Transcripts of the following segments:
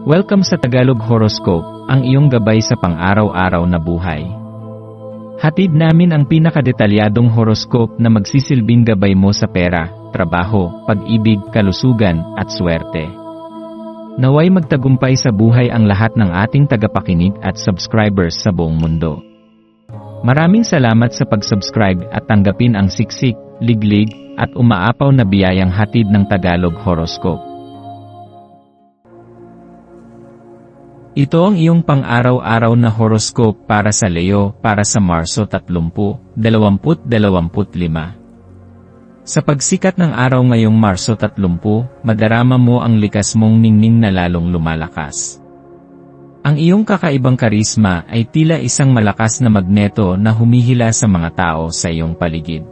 Welcome sa Tagalog Horoscope, ang iyong gabay sa pang-araw-araw na buhay. Hatid namin ang pinakadetalyadong horoscope na magsisilbing gabay mo sa pera, trabaho, pag-ibig, kalusugan, at swerte. Naway magtagumpay sa buhay ang lahat ng ating tagapakinig at subscribers sa buong mundo. Maraming salamat sa pag-subscribe at tanggapin ang siksik, liglig, at umaapaw na biyayang hatid ng Tagalog Horoscope. Ito ang iyong pang-araw-araw na horoscope para sa Leo para sa Marso 30, 2025. Sa pagsikat ng araw ngayong Marso 30, madarama mo ang likas mong ningning na lalong lumalakas. Ang iyong kakaibang karisma ay tila isang malakas na magneto na humihila sa mga tao sa iyong paligid.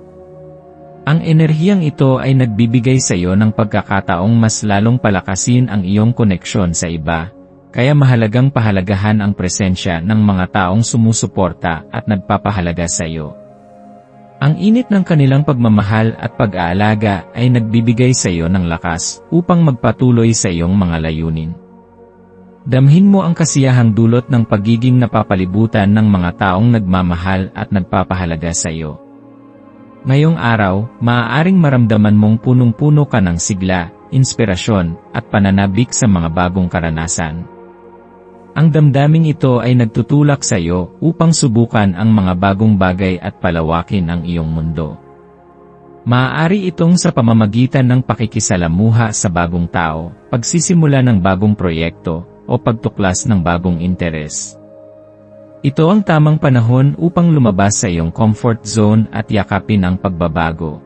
Ang enerhiyang ito ay nagbibigay sa iyo ng pagkakataong mas lalong palakasin ang iyong koneksyon sa iba. Kaya mahalagang pahalagahan ang presensya ng mga taong sumusuporta at nagpapahalaga sa iyo. Ang init ng kanilang pagmamahal at pag-aalaga ay nagbibigay sa iyo ng lakas upang magpatuloy sa iyong mga layunin. Damhin mo ang kasiyahang dulot ng pagiging napapalibutan ng mga taong nagmamahal at nagpapahalaga sa iyo. Ngayong araw, maaaring maramdaman mong punong-puno ka ng sigla, inspirasyon, at pananabik sa mga bagong karanasan. Ang damdaming ito ay nagtutulak sa iyo upang subukan ang mga bagong bagay at palawakin ang iyong mundo. Maaari itong sa pamamagitan ng pakikisalamuha sa bagong tao, pagsisimula ng bagong proyekto, o pagtuklas ng bagong interes. Ito ang tamang panahon upang lumabas sa iyong comfort zone at yakapin ang pagbabago.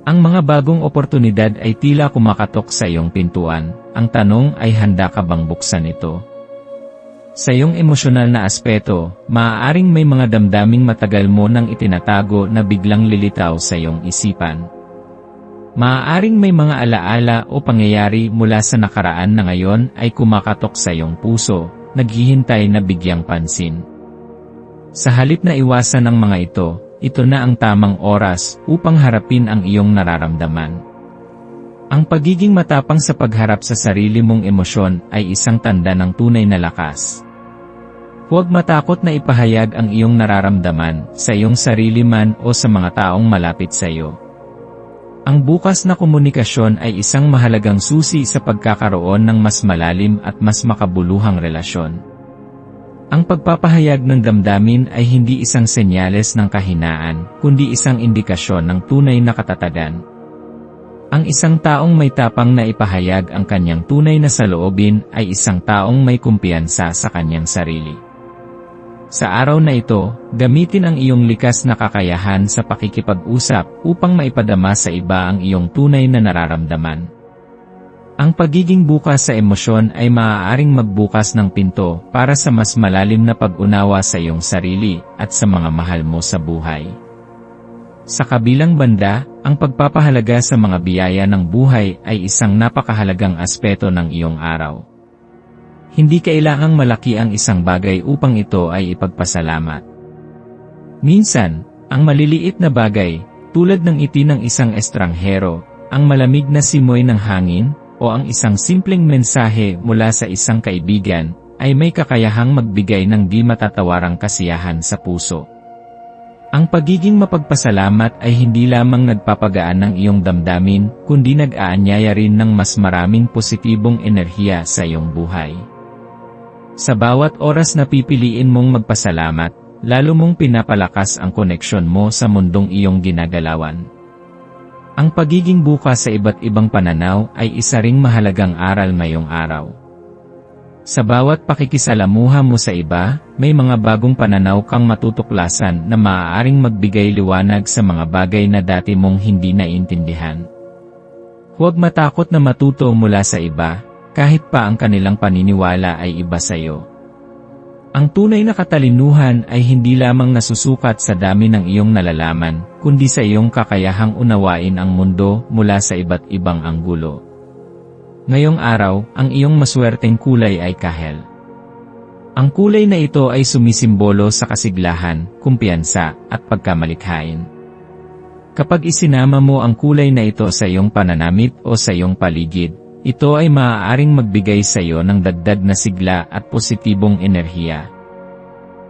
Ang mga bagong oportunidad ay tila kumakatok sa iyong pintuan, ang tanong ay handa ka bang buksan ito? Sa iyong emosyonal na aspeto, maaaring may mga damdaming matagal mo nang itinatago na biglang lilitaw sa iyong isipan. Maaaring may mga alaala o pangyayari mula sa nakaraan na ngayon ay kumakatok sa iyong puso, naghihintay na bigyang pansin. Sa halip na iwasan ang mga ito na ang tamang oras upang harapin ang iyong nararamdaman. Ang pagiging matapang sa pagharap sa sarili mong emosyon ay isang tanda ng tunay na lakas. Huwag matakot na ipahayag ang iyong nararamdaman sa iyong sarili man o sa mga taong malapit sa iyo. Ang bukas na komunikasyon ay isang mahalagang susi sa pagkakaroon ng mas malalim at mas makabuluhang relasyon. Ang pagpapahayag ng damdamin ay hindi isang senyales ng kahinaan, kundi isang indikasyon ng tunay na katatagan. Ang isang taong may tapang na ipahayag ang kanyang tunay na saloobin ay isang taong may kumpiyansa sa kanyang sarili. Sa araw na ito, gamitin ang iyong likas na kakayahan sa pakikipag-usap upang maipadama sa iba ang iyong tunay na nararamdaman. Ang pagiging bukas sa emosyon ay maaaring magbukas ng pinto para sa mas malalim na pag-unawa sa iyong sarili at sa mga mahal mo sa buhay. Sa kabilang banda, ang pagpapahalaga sa mga biyaya ng buhay ay isang napakahalagang aspeto ng iyong araw. Hindi kailangang malaki ang isang bagay upang ito ay ipagpasalamat. Minsan, ang maliliit na bagay, tulad ng ngiti ng isang estranghero, ang malamig na simoy ng hangin, o ang isang simpleng mensahe mula sa isang kaibigan, ay may kakayahang magbigay ng di matatawarang kasiyahan sa puso. Ang pagiging mapagpasalamat ay hindi lamang nagpapagaan ng iyong damdamin, kundi nag-aanyaya rin ng mas maraming positibong enerhiya sa iyong buhay. Sa bawat oras na pipiliin mong magpasalamat, lalo mong pinapalakas ang koneksyon mo sa mundong iyong ginagalawan. Ang pagiging bukas sa iba't ibang pananaw ay isa ring mahalagang aral ngayong araw. Sa bawat pakikisalamuha mo sa iba, may mga bagong pananaw kang matutuklasan na maaaring magbigay liwanag sa mga bagay na dati mong hindi naiintindihan. Huwag matakot na matuto mula sa iba, kahit pa ang kanilang paniniwala ay iba sa iyo. Ang tunay na katalinuhan ay hindi lamang nasusukat sa dami ng iyong nalalaman, kundi sa iyong kakayahang unawain ang mundo mula sa iba't ibang anggulo. Ngayong araw, ang iyong maswerteng kulay ay kahel. Ang kulay na ito ay sumisimbolo sa kasiglahan, kumpiyansa, at pagkamalikhain. Kapag isinama mo ang kulay na ito sa iyong pananamit o sa iyong paligid, ito ay maaaring magbigay sa iyo ng dagdag na sigla at positibong enerhiya.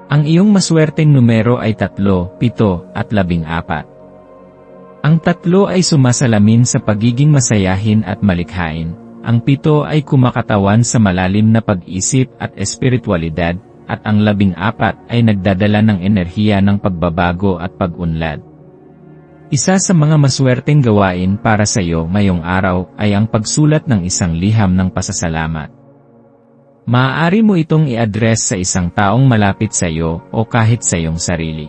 Ang iyong maswerteng numero ay 3, 7, at 14. Ang 3 ay sumasalamin sa pagiging masayahin at malikhain. Ang 7 ay kumakatawan sa malalim na pag-isip at espiritualidad, at ang 14 ay nagdadala ng enerhiya ng pagbabago at pag-unlad. Isa sa mga maswerteng gawain para sa iyo ngayong araw ay ang pagsulat ng isang liham ng pasasalamat. Maaari mo itong i-address sa isang taong malapit sa iyo o kahit sa iyong sarili.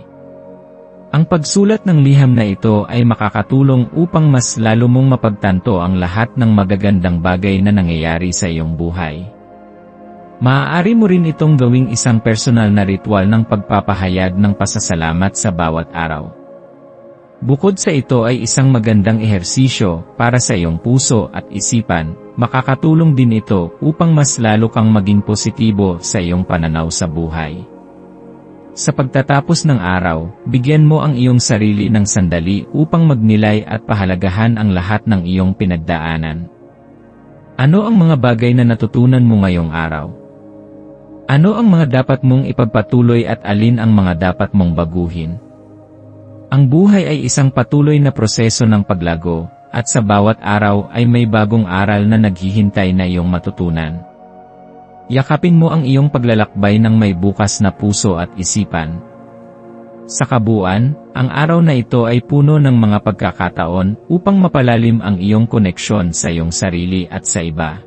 Ang pagsulat ng liham na ito ay makakatulong upang mas lalo mong mapagtanto ang lahat ng magagandang bagay na nangyayari sa iyong buhay. Maaari mo rin itong gawing isang personal na ritual ng pagpapahayag ng pasasalamat sa bawat araw. Bukod sa ito ay isang magandang ehersisyo para sa iyong puso at isipan, makakatulong din ito upang mas lalo kang maging positibo sa iyong pananaw sa buhay. Sa pagtatapos ng araw, bigyan mo ang iyong sarili ng sandali upang magnilay at pahalagahan ang lahat ng iyong pinagdaanan. Ano ang mga bagay na natutunan mo ngayong araw? Ano ang mga dapat mong ipagpatuloy at alin ang mga dapat mong baguhin? Ang buhay ay isang patuloy na proseso ng paglago, at sa bawat araw ay may bagong aral na naghihintay na iyong matutunan. Yakapin mo ang iyong paglalakbay ng may bukas na puso at isipan. Sa kabuuan, ang araw na ito ay puno ng mga pagkakataon upang mapalalim ang iyong koneksyon sa iyong sarili at sa iba.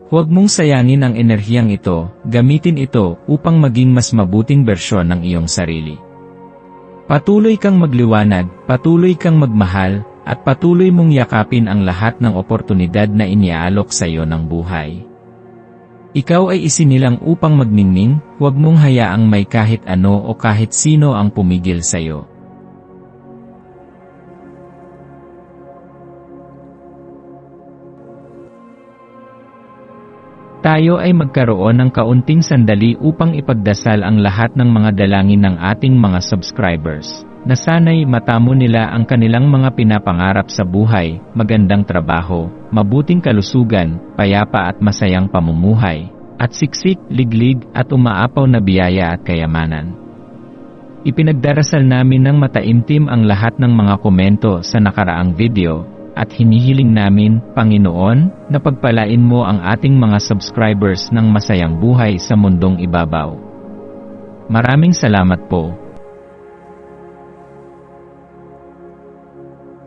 Huwag mong sayangin ang enerhiyang ito, gamitin ito upang maging mas mabuting bersyon ng iyong sarili. Patuloy kang magliwanag, patuloy kang magmahal, at patuloy mong yakapin ang lahat ng oportunidad na iniaalok sa iyo ng buhay. Ikaw ay isinilang upang magningning, huwag mong hayaang may kahit ano o kahit sino ang pumigil sa iyo. Tayo ay magkaroon ng kaunting sandali upang ipagdasal ang lahat ng mga dalangin ng ating mga subscribers, na sana'y matamo nila ang kanilang mga pinapangarap sa buhay, magandang trabaho, mabuting kalusugan, payapa at masayang pamumuhay, at siksik, liglig, at umaapaw na biyaya at kayamanan. Ipinagdarasal namin ng mataimtim ang lahat ng mga komento sa nakaraang video, at hinihiling namin, Panginoon, na pagpalain mo ang ating mga subscribers ng masayang buhay sa mundong ibabaw. Maraming salamat po.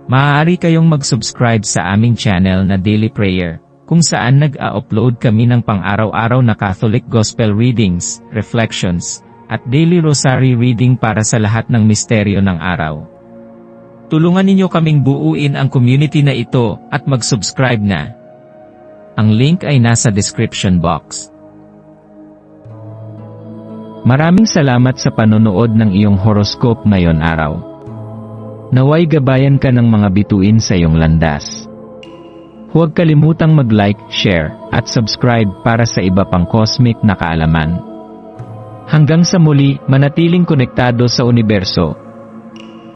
Maaari kayong mag-subscribe sa aming channel na Daily Prayer, kung saan nag-a-upload kami ng pang-araw-araw na Catholic Gospel readings, reflections, at daily rosary reading para sa lahat ng misteryo ng araw. Tulungan ninyo kaming buuin ang community na ito at mag-subscribe na. Ang link ay nasa description box. Maraming salamat sa panonood ng iyong horoscope ngayon araw. Naway gabayan ka ng mga bituin sa iyong landas. Huwag kalimutang mag-like, share, at subscribe para sa iba pang cosmic na kaalaman. Hanggang sa muli, manatiling konektado sa universo.